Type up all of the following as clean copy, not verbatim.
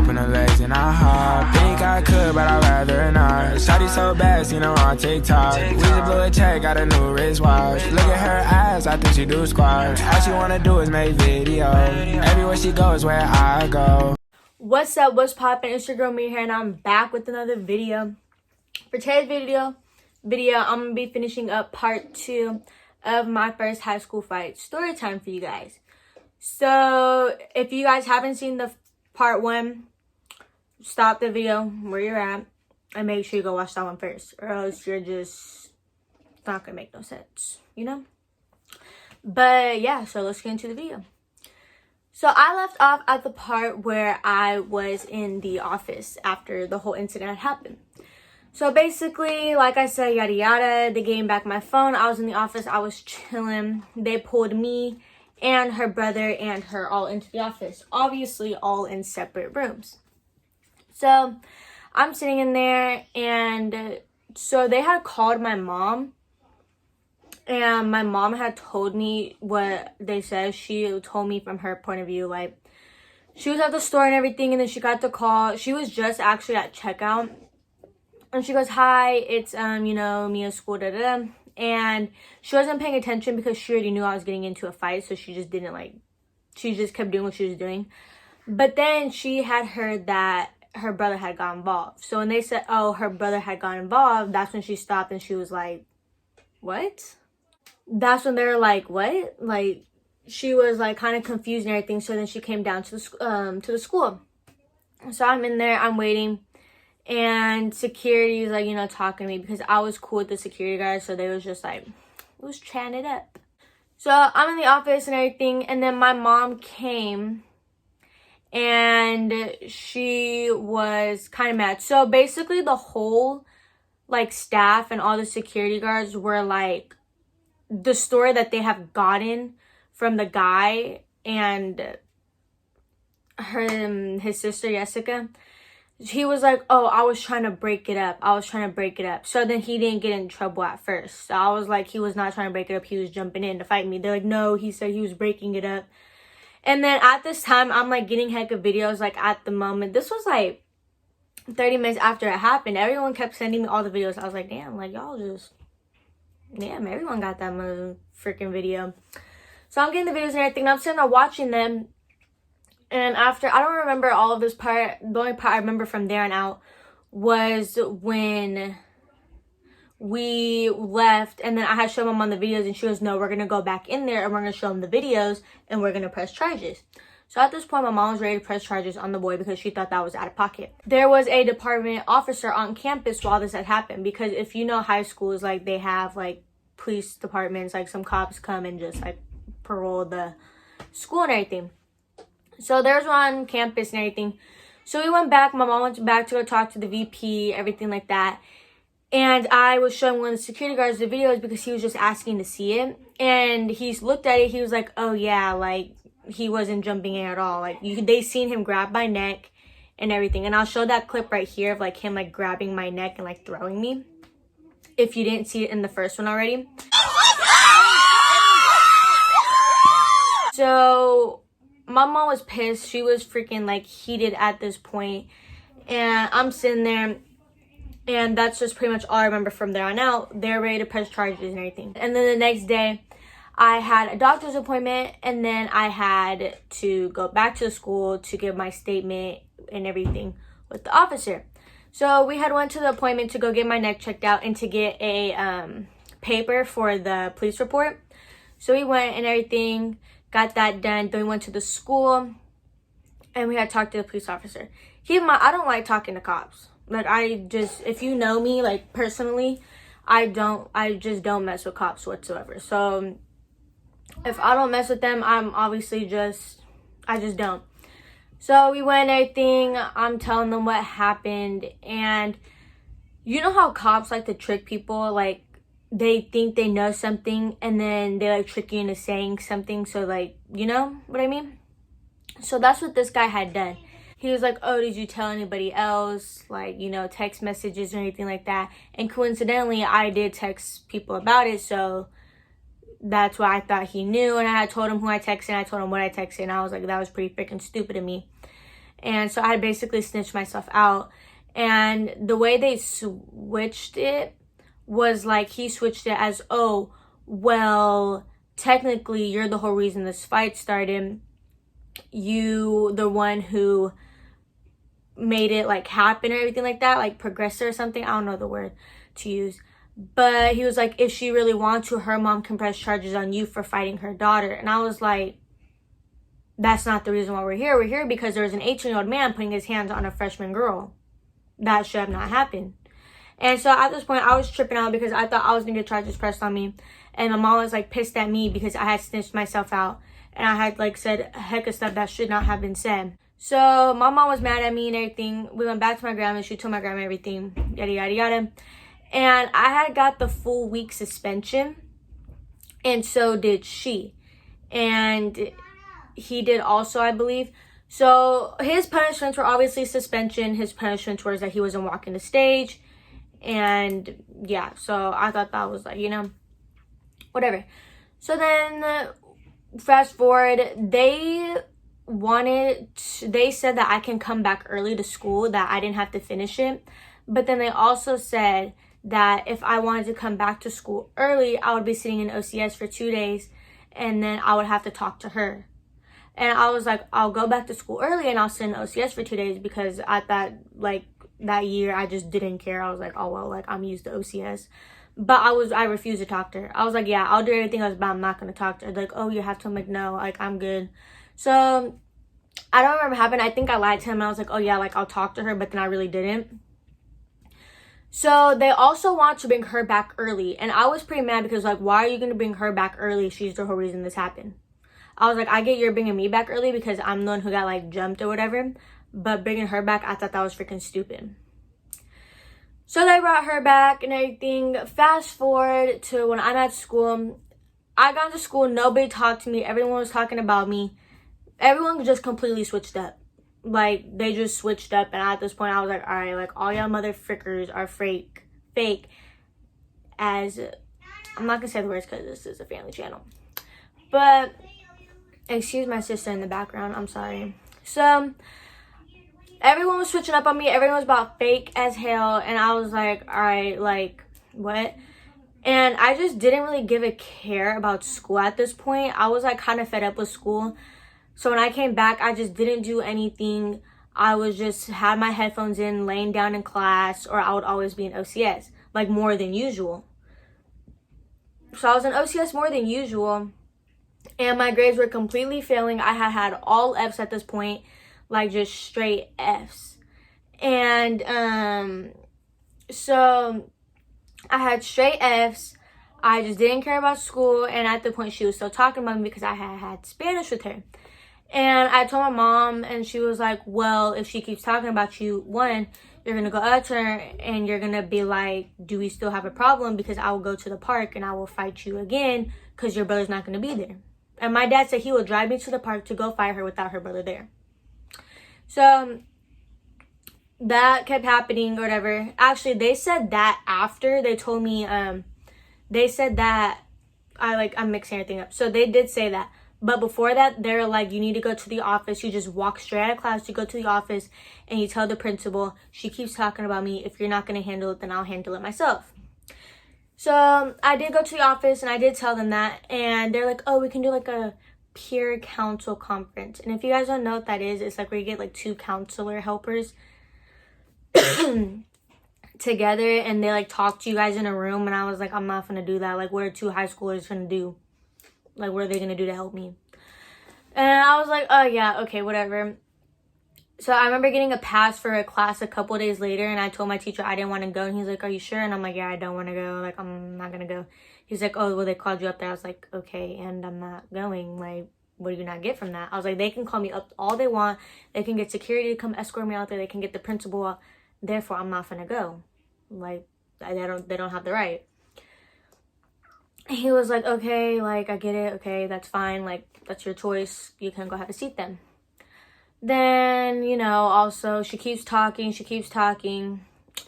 open her legs and I hop. Think I could, but I'd rather not. Shawty so bad, seen her on TikTok. We just blew a check, got a new wristwatch. Look at her ass, I think she do squats. All she wanna do is make videos. Everywhere she goes, where I go. What's up, what's poppin'? It's your girl Me here, and I'm back with another video. For today's video, I'm gonna be finishing up part 2 of my first high school fight story time for you guys. So if you guys haven't seen the part 1, stop the video where you're at and make sure you go watch that one first, or else you're just not gonna make no sense, you know? But yeah, so let's get into the video. So I left off at the part where I was in the office after the whole incident had happened. So basically, like I said, yada yada, they gave me back my phone. I was in the office, I was chilling. They pulled me and her brother and her all into the office. Obviously, all in separate rooms. So I'm sitting in there, and so they had called my mom. And my mom had told me what they said. She told me from her point of view, like, she was at the store and everything, and then she got the call. She was just actually at checkout. And she goes, hi, it's, Mia's school, da-da-da. And she wasn't paying attention because she already knew I was getting into a fight. So she just didn't, she just kept doing what she was doing. But then she had heard that her brother had got involved. So when they said, oh, her brother had got involved, that's when she stopped and she was like, what? That's when they were like, what? Like, she was like kind of confused and everything. So then she came down to the school. So I'm in there, I'm waiting, and security is like, talking to me because I was cool with the security guards. So they was just like, was chatting it up. So I'm in the office and everything, and then my mom came and she was kind of mad. So basically the whole staff and all the security guards were like, the story that they have gotten from the guy and his sister Jessica, he was like, oh, I was trying to break it up. So then he didn't get in trouble at first. So I was like, he was not trying to break it up, he was jumping in to fight me. They're like, no, he said he was breaking it up. And then at this time, I'm getting heck of videos at the moment. This was 30 minutes after it happened. Everyone kept sending me all the videos. I was like, damn, y'all just, damn, everyone got that freaking video. So I'm getting the videos and everything, and I'm sitting there watching them. And after, I don't remember all of this part. The only part I remember from there on out was when we left, and then I had shown them on the videos, and she goes, no, we're going to go back in there, and we're going to show them the videos, and we're going to press charges. So at this point, my mom was ready to press charges on the boy because she thought that was out of pocket. There was a department officer on campus while this had happened, because if you know high schools, they have police departments, some cops come and just parole the school and everything. So there's one on campus and everything. So we went back. My mom went back to go talk to the VP, everything like that. And I was showing one of the security guards the videos because he was just asking to see it. And he looked at it. He was like, oh yeah, he wasn't jumping in at all. They seen him grab my neck and everything. And I'll show that clip right here of him grabbing my neck and throwing me, if you didn't see it in the first one already. So my mom was pissed. She was freaking heated at this point. And I'm sitting there, and that's just pretty much all I remember from there on out. They're ready to press charges and everything. And then the next day, I had a doctor's appointment, and then I had to go back to the school to give my statement and everything with the officer. So we had went to the appointment to go get my neck checked out and to get a paper for the police report. So we went and everything, got that done. Then we went to the school, and we had talked to the police officer. Keep in mind, I don't like talking to cops. If you know me, personally, I just don't mess with cops whatsoever. So if I don't mess with them, I'm obviously I just don't. So we went and everything. I'm telling them what happened. And you know how cops like to trick people? They think they know something, and then they trick you into saying something. So you know what I mean? So that's what this guy had done. He was like, oh, did you tell anybody else? Text messages or anything like that. And coincidentally, I did text people about it. So that's why I thought he knew. And I had told him who I texted, and I told him what I texted. And I was like, that was pretty freaking stupid of me. And so I basically snitched myself out. And the way they switched it was like, he switched it as, oh, well, technically you're the whole reason this fight started. You, the one who made it like happen or everything like that, like progressor or something. I don't know the word to use. But he was like, if she really wants to, her mom can press charges on you for fighting her daughter. And I was like, that's not the reason why we're here. We're here because there was an 18-year-old man putting his hands on a freshman girl. That should have not happened. And so at this point, I was tripping out because I thought I was going to get charges pressed on me. And my mom was like pissed at me because I had snitched myself out. And I had like said a heck of stuff that should not have been said. So my mom was mad at me and everything. We went back to my grandma. She told my grandma everything. Yada, yada, yada. And I had got the full week suspension. And so did she. And he did also, I believe. So his punishments were obviously suspension. His punishments were that he wasn't walking the stage. And yeah, so I thought that was like, you know, whatever. So then fast forward, they said that I can come back early to school, that I didn't have to finish it. But then they also said that if I wanted to come back to school early, I would be sitting in OCS for 2 days and then I would have to talk to her. And I was like, I'll go back to school early and I'll sit in OCS for 2 days, because I thought like that year I just didn't care. I was like, oh well, like I'm used to OCS. But I refused to talk to her. I was like, yeah, I'll do everything else, but I'm not going to talk to her. Like, oh, you have to? I'm like, no, like I'm good. So I don't remember what happened. I think I lied to him and I was like, oh yeah, like I'll talk to her, but then I really didn't. So they also want to bring her back early. And I was pretty mad because like, why are you going to bring her back early? She's the whole reason this happened. I was like, I get you're bringing me back early because I'm the one who got like jumped or whatever. But bringing her back, I thought that was freaking stupid. So they brought her back and everything. Fast forward to when I'm at school. I got to school. Nobody talked to me. Everyone was talking about me. Everyone just completely switched up. Like, they just switched up. And at this point, I was like, all right, like, all y'all mother frickers are fake. As, I'm not going to say the words because this is a family channel. But, excuse my sister in the background. I'm sorry. So, everyone was switching up on me. Everyone was about fake as hell. And I was like, all right, like, what? And I just didn't really give a care about school at this point. I was like kind of fed up with school. So when I came back, I just didn't do anything. I was just had my headphones in, laying down in class, or I would always be in OCS, like more than usual. So I was in OCS more than usual. And my grades were completely failing. I had all Fs at this point. Like just straight Fs. And so I had straight Fs. I just didn't care about school. And at the point she was still talking about me because I had Spanish with her. And I told my mom, and she was like, well, if she keeps talking about you, one, you're going to go up to her and you're going to be like, do we still have a problem? Because I will go to the park and I will fight you again because your brother's not going to be there. And my dad said he would drive me to the park to go fight her without her brother there. So that kept happening or whatever. Actually, they said that after they told me, they said that I'm mixing everything up. So they did say that. But before that, they're like, you need to go to the office. You just walk straight out of class. You go to the office and you tell the principal, she keeps talking about me. If you're not going to handle it, then I'll handle it myself. So I did go to the office and I did tell them that. And they're like, oh, we can do like a peer council conference. And if you guys don't know what that is, it's like where you get like 2 counselor helpers together and they like talk to you guys in a room. And I was like, I'm not gonna do that. Like, what are 2 high schoolers gonna do? Like, what are they gonna do to help me? And I was like, oh yeah, okay, whatever. So I remember getting a pass for a class a couple days later, and I told my teacher I didn't want to go, and he's like, are you sure? And I'm like, yeah, I don't want to go. Like, I'm not gonna go. He's like, oh, well, they called you up there. I was like, okay, and I'm not going. Like, what do you not get from that? I was like, they can call me up all they want. They can get security to come escort me out there. They can get the principal out. Therefore, I'm not gonna go. Like, they don't have the right. He was like, okay, like, I get it. Okay, that's fine. Like, that's your choice. You can go have a seat then. Then, you know, also, she keeps talking.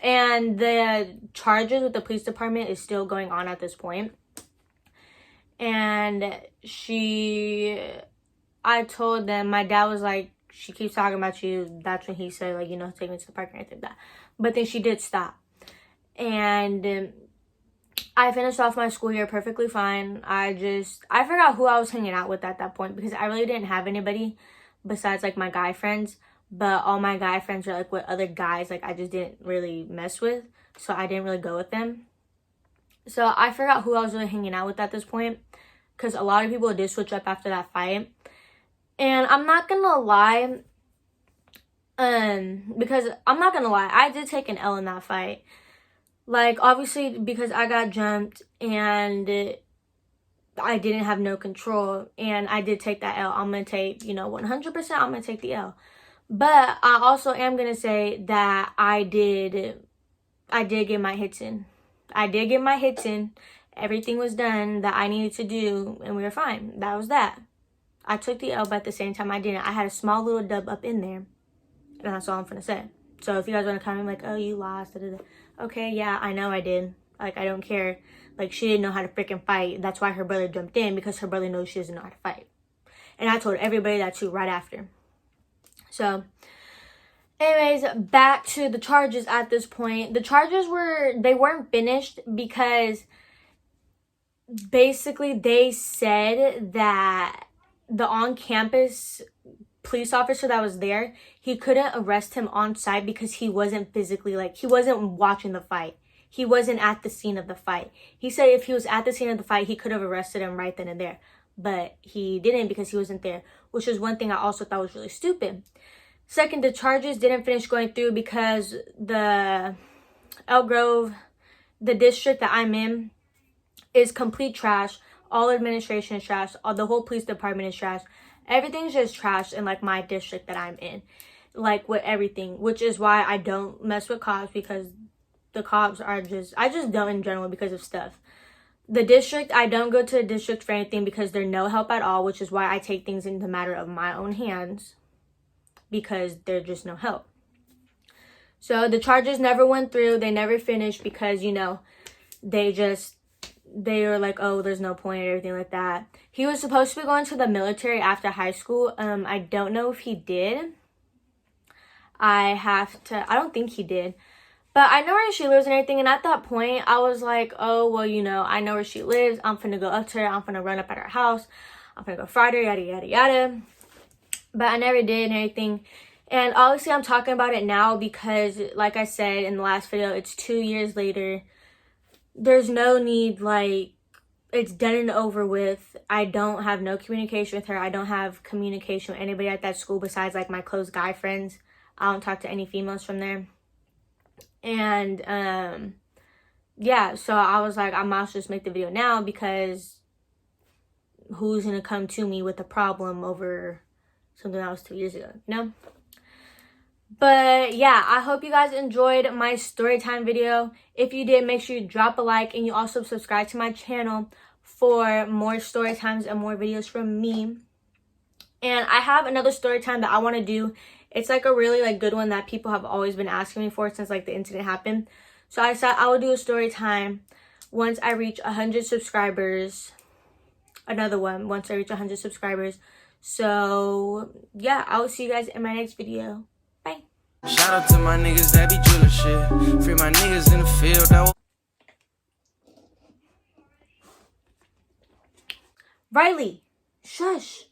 And the charges with the police department is still going on at this point. And I told them, my dad was like, she keeps talking about you. That's when he said, like, you know, take me to the park and everything like that. But then she did stop. And I finished off my school year perfectly fine. I forgot who I was hanging out with at that point because I really didn't have anybody besides, like, my guy friends. But all my guy friends were, like, with other guys, like, I just didn't really mess with. So I didn't really go with them. So I forgot who I was really hanging out with at this point because a lot of people did switch up after that fight. And I'm not gonna lie, because I'm not gonna lie, I did take an L in that fight. Like, obviously, because I got jumped and I didn't have no control, and I did take that L. I'm gonna take, you know, 100%, I'm gonna take the L. But I also am gonna say that I did get my hits in. I did get my hits in. Everything was done that I needed to do, and we were fine. That was that. I took the L, but at the same time, I didn't. I had a small little dub up in there, and that's all I'm gonna say. So if you guys want to comment like, oh, you lost, da, da, da. Okay, yeah, I know I did. Like, I don't care. Like, she didn't know how to freaking fight. That's why her brother jumped in, because her brother knows she doesn't know how to fight. And I told everybody that too right after. So, anyways, back to the charges at this point. The charges weren't finished because basically they said that the on-campus police officer that was there, he couldn't arrest him on site because he wasn't physically, like, he wasn't watching the fight. He wasn't at the scene of the fight. He said if he was at the scene of the fight, he could have arrested him right then and there. But he didn't because he wasn't there, which is one thing I also thought was really stupid. Second, the charges didn't finish going through because the Elk Grove, the district that I'm in, is complete trash. All administration is trash. The whole police department is trash. Everything's just trash in, like, my district that I'm in. Like, with everything. Which is why I don't mess with cops, because the cops are just... I just don't in general because of stuff. The district, I don't go to the district for anything because they're no help at all, which is why I take things into the matter of my own hands. Because they're just no help. So, the charges never went through. They never finished because, you know, they were like, oh, there's no point or everything like that. He was supposed to be going to the military after high school. I don't know if he did. I don't think he did. But I know where she lives and everything. And at that point, I was like, oh, well, you know, I know where she lives. I'm finna go up to her. I'm finna run up at her house. I'm finna go find her, yada, yada, yada. But I never did and everything. And obviously, I'm talking about it now because, like I said in the last video, it's 2 years later. There's no need, like, it's done and over with. I don't have no communication with her. I don't have communication with anybody at that school besides, like, my close guy friends. I don't talk to any females from there. And, yeah, so I was like, I might as well just make the video now because who's going to come to me with a problem over something that was 2 years ago, you know? But yeah, I hope you guys enjoyed my story time video. If you did, make sure you drop a like and you also subscribe to my channel for more story times and more videos from me. And I have another story time that I want to do. It's like a really, like, good one that people have always been asking me for since, like, the incident happened. So I said I will do a story time once I reach 100 subscribers. Another one once I reach 100 subscribers. So yeah, I will see you guys in my next video. Bye. Shout out to my niggas that be drilling shit. Free my niggas in the field. Riley, shush.